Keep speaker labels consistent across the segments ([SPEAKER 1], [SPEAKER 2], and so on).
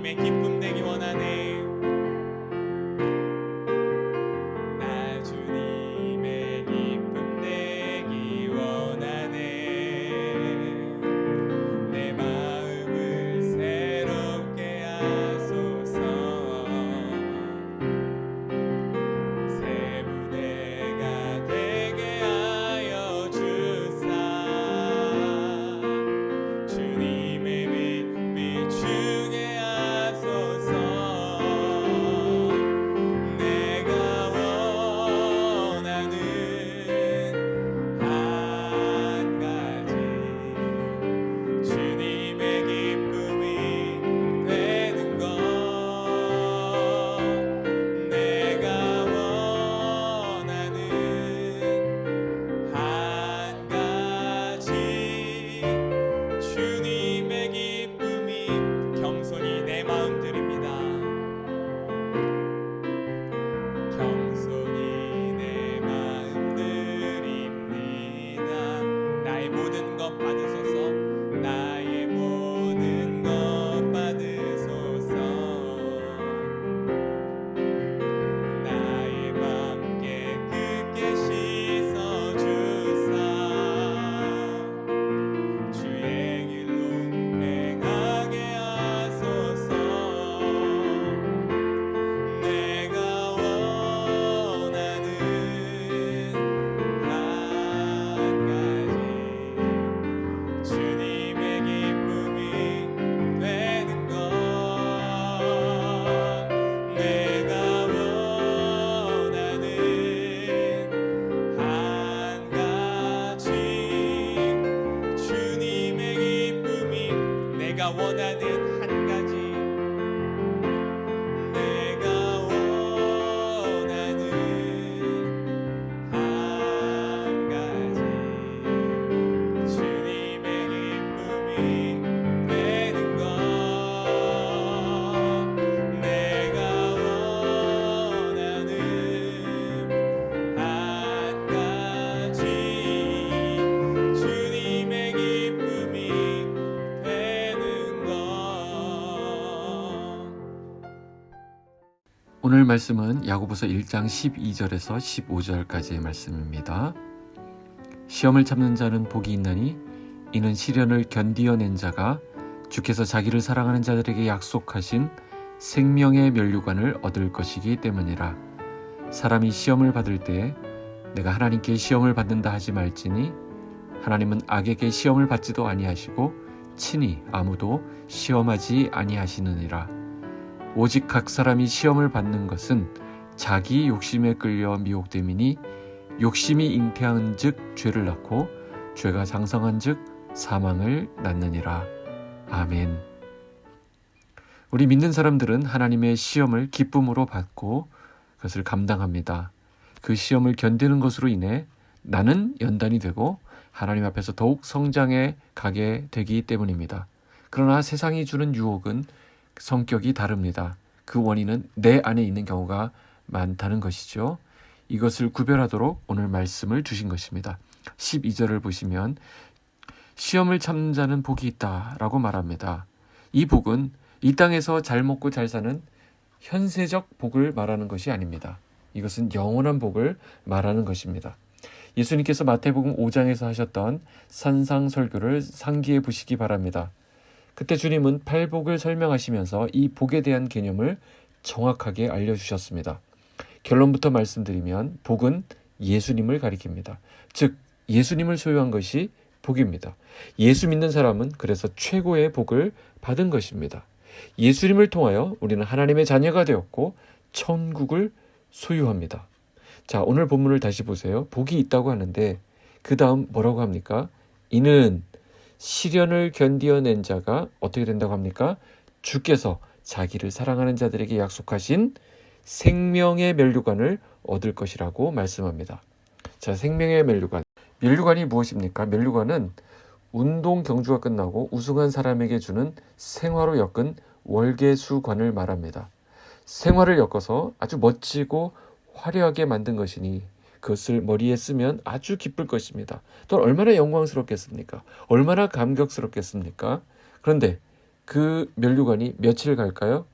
[SPEAKER 1] 주님의 기쁨 되기 원하네. 나 주님의 기쁨 되기 원하네. 내 마음을 새롭게 하소서. 새 부대가 되게 하여 주사. 주님의 빛 비추게 하소서. 내가 원하는 한 가지 주님의 기쁨이 되는 것. 내가 원하는 한 가지 주님의 기쁨이. 겸손히 내 마음 드립니다. 겸손히 내 마음 드립니다. 나의 모든 것 받으소서. 나의 모든 것 받으소서. 나의 맘 깨끗게 씻어주사. 주의 길로 행하게 하소서. 내가 원하는 한 가지 주님의 기쁨이 되는 것. 내가 원하는 한 가지 주님의 기쁨이. 내가 원하는 한 가지. 내가 원하는 한 가지 주님의 기쁨이 되는 것. 내가 원하는 한 가지 주님의 기쁨이 되는 것.
[SPEAKER 2] 오늘 말씀은 야고보서 1장 12절에서 15절까지의 말씀입니다. 시험을 참는 자는 복이 있나니 이는 시련을 견디어낸 자가 주께서 자기를 사랑하는 자들에게 약속하신 생명의 면류관을 얻을 것이기 때문이라. 사람이 시험을 받을 때에 내가 하나님께 시험을 받는다 하지 말지니 하나님은 악에게 시험을 받지도 아니하시고 친히 아무도 시험하지 아니하시느니라. 오직 각 사람이 시험을 받는 것은 자기 욕심에 끌려 미혹됨이니 욕심이 잉태한 즉 죄를 낳고 죄가 장성한 즉 사망을 낳느니라. 아멘. 우리 믿는 사람들은 하나님의 시험을 기쁨으로 받고 그것을 감당합니다. 그 시험을 견디는 것으로 인해 나는 연단이 되고 하나님 앞에서 더욱 성장해 가게 되기 때문입니다. 그러나 세상이 주는 유혹은 성격이 다릅니다. 그 원인은 내 안에 있는 경우가 많다는 것이죠. 이것을 구별하도록 오늘 말씀을 주신 것입니다. 12절을 보시면 시험을 참는 자는 복이 있다라고 말합니다. 이 복은 이 땅에서 잘 먹고 잘 사는 현세적 복을 말하는 것이 아닙니다. 이것은 영원한 복을 말하는 것입니다. 예수님께서 마태복음 5장에서 하셨던 산상설교를 상기해 보시기 바랍니다. 그때 주님은 팔복을 설명하시면서 이 복에 대한 개념을 정확하게 알려주셨습니다. 결론부터 말씀드리면 복은 예수님을 가리킵니다. 즉 예수님을 소유한 것이 복입니다. 예수 믿는 사람은 그래서 최고의 복을 받은 것입니다. 예수님을 통하여 우리는 하나님의 자녀가 되었고 천국을 소유합니다. 자, 오늘 본문을 다시 보세요. 복이 있다고 하는데 그 다음 뭐라고 합니까? 이는 시련을 견디어낸 자가 어떻게 된다고 합니까? 주께서 자기를 사랑하는 자들에게 약속하신 생명의 면류관을 얻을 것이라고 말씀합니다. 자, 생명의 면류관. 면류관이 무엇입니까? 면류관은 운동 경주가 끝나고 우승한 사람에게 주는 생화로 엮은 월계수관을 말합니다. 생화를 엮어서 아주 멋지고 화려하게 만든 것이니 그것을 머리에 쓰면 아주 기쁠 것입니다. 또 얼마나 영광스럽겠습니까? 얼마나 감격스럽겠습니까? 그런데 그 면류관이 며칠 갈까요?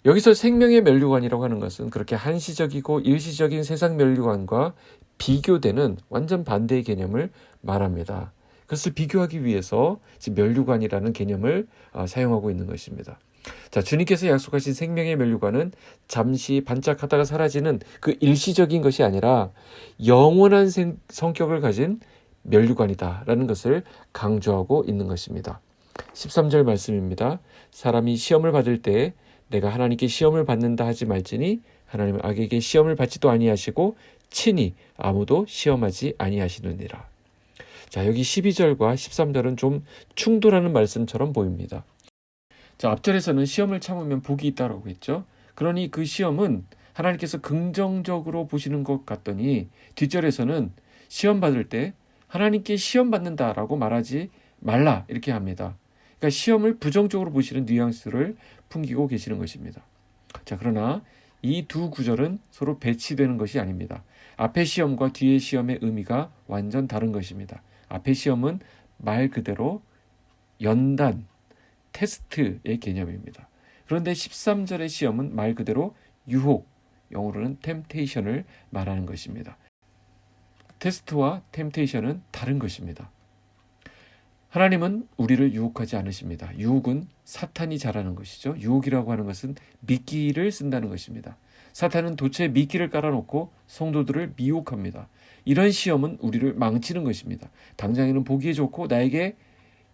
[SPEAKER 2] 여기서 생명의 면류관이라고 하는 것은 그렇게 한시적이고 일시적인 세상 면류관과 비교되는 완전 반대의 개념을 말합니다. 그것을 비교하기 위해서 면류관이라는 개념을 사용하고 있는 것입니다. 자, 주님께서 약속하신 생명의 면류관은 잠시 반짝하다가 사라지는 그 일시적인 것이 아니라 영원한 성격을 가진 면류관이다라는 것을 강조하고 있는 것입니다. 13절 말씀입니다. 사람이 시험을 받을 때 내가 하나님께 시험을 받는다 하지 말지니 하나님은 악에게 시험을 받지도 아니하시고 친히 아무도 시험하지 아니하시느니라. 자, 여기 12절과 13절은 좀 충돌하는 말씀처럼 보입니다. 자, 앞절에서는 시험을 참으면 복이 있다라고 했죠. 그러니 그 시험은 하나님께서 긍정적으로 보시는 것 같더니 뒷절에서는 시험 받을 때 하나님께 시험 받는다라고 말하지 말라 이렇게 합니다. 그러니까 시험을 부정적으로 보시는 뉘앙스를 풍기고 계시는 것입니다. 자, 그러나 이 두 구절은 서로 배치되는 것이 아닙니다. 앞의 시험과 뒤의 시험의 의미가 완전 다른 것입니다. 앞의 시험은 말 그대로 연단, 테스트의 개념입니다. 그런데 13절의 시험은 말 그대로 유혹, 영어로는 temptation을 말하는 것입니다. 테스트와 temptation은 다른 것입니다. 하나님은 우리를 유혹하지 않으십니다. 유혹은 사탄이 잘하는 것이죠. 유혹이라고 하는 것은 미끼를 쓴다는 것입니다. 사탄은 도처에 미끼를 깔아놓고 성도들을 미혹합니다. 이런 시험은 우리를 망치는 것입니다. 당장에는 보기에 좋고 나에게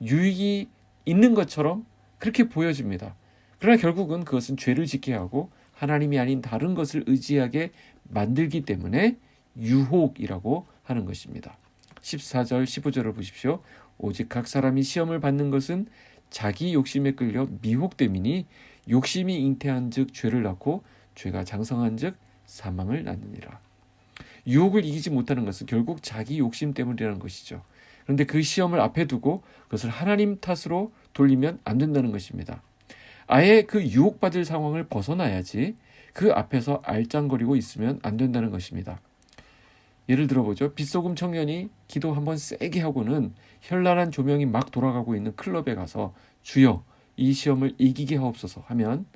[SPEAKER 2] 유익이 있는 것처럼 그렇게 보여집니다. 그러나 결국은 그것은 죄를 짓게 하고 하나님이 아닌 다른 것을 의지하게 만들기 때문에 유혹이라고 하는 것입니다. 14절 15절을 보십시오. 오직 각 사람이 시험을 받는 것은 자기 욕심에 끌려 미혹됨이니 욕심이 잉태한 즉 죄를 낳고 죄가 장성한 즉 사망을 낳느니라. 유혹을 이기지 못하는 것은 결국 자기 욕심 때문이라는 것이죠. 그런데 그 시험을 앞에 두고 그것을 하나님 탓으로 돌리면 안 된다는 것입니다. 아예 그 유혹받을 상황을 벗어나야지 그 앞에서 알짱거리고 있으면 안 된다는 것입니다. 예를 들어보죠. 빗소금 청년이 기도 한번 세게 하고는 현란한 조명이 막 돌아가고 있는 클럽에 가서 주여 이 시험을 이기게 하옵소서 하면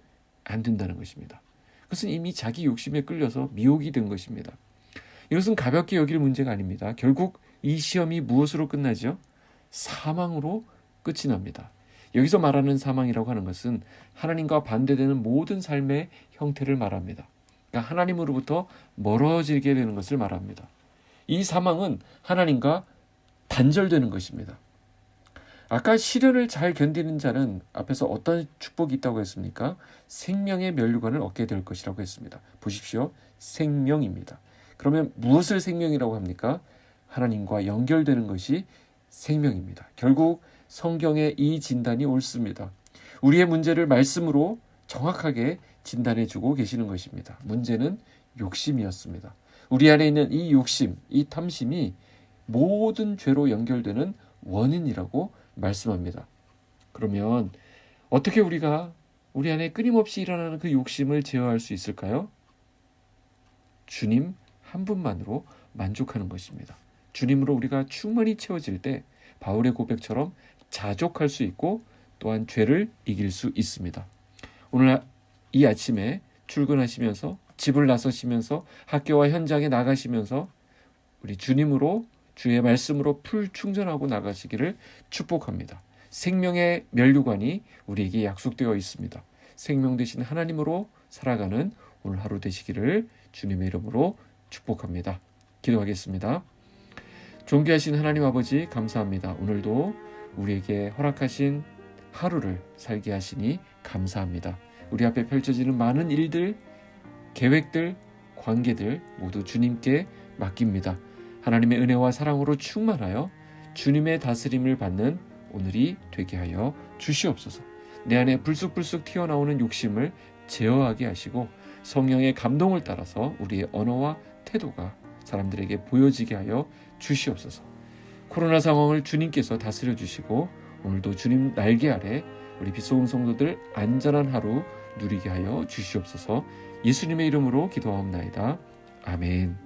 [SPEAKER 2] 안 된다는 것입니다. 그것은 이미 자기 욕심에 끌려서 미혹이 된 것입니다. 이것은 가볍게 여길 문제가 아닙니다. 결국 이 시험이 무엇으로 끝나죠? 사망으로 끝이 납니다. 여기서 말하는 사망이라고 하는 것은 하나님과 반대되는 모든 삶의 형태를 말합니다. 그러니까 하나님으로부터 멀어지게 되는 것을 말합니다. 이 사망은 하나님과 단절되는 것입니다. 아까 시련을 잘 견디는 자는 앞에서 어떤 축복이 있다고 했습니까? 생명의 면류관을 얻게 될 것이라고 했습니다. 보십시오. 생명입니다. 그러면 무엇을 생명이라고 합니까? 하나님과 연결되는 것이 생명입니다. 결국 성경의 이 진단이 옳습니다. 우리의 문제를 말씀으로 정확하게 진단해주고 계시는 것입니다. 문제는 욕심이었습니다. 우리 안에 있는 이 욕심, 이 탐심이 모든 죄로 연결되는 원인이라고 말씀합니다. 그러면 어떻게 우리가 우리 안에 끊임없이 일어나는 그 욕심을 제어할 수 있을까요? 주님 한 분만으로 만족하는 것입니다. 주님으로 우리가 충만히 채워질 때 바울의 고백처럼 자족할 수 있고 또한 죄를 이길 수 있습니다. 오늘 이 아침에 출근하시면서 집을 나서시면서 학교와 현장에 나가시면서 우리 주님으로 주의 말씀으로 풀 충전하고 나가시기를 축복합니다. 생명의 면류관이 우리에게 약속되어 있습니다. 생명 되신 하나님으로 살아가는 오늘 하루 되시기를 주님의 이름으로 축복합니다. 기도하겠습니다. 존귀하신 하나님 아버지 감사합니다. 오늘도 우리에게 허락하신 하루를 살게 하시니 감사합니다. 우리 앞에 펼쳐지는 많은 일들, 계획들, 관계들 모두 주님께 맡깁니다. 하나님의 은혜와 사랑으로 충만하여 주님의 다스림을 받는 오늘이 되게 하여 주시옵소서. 내 안에 불쑥불쑥 튀어나오는 욕심을 제어하게 하시고 성령의 감동을 따라서 우리의 언어와 태도가 사람들에게 보여지게 하여 주시옵소서. 코로나 상황을 주님께서 다스려 주시고 오늘도 주님 날개 아래 우리 빗소금 성도들 안전한 하루 누리게 하여 주시옵소서. 예수님의 이름으로 기도하옵나이다. 아멘.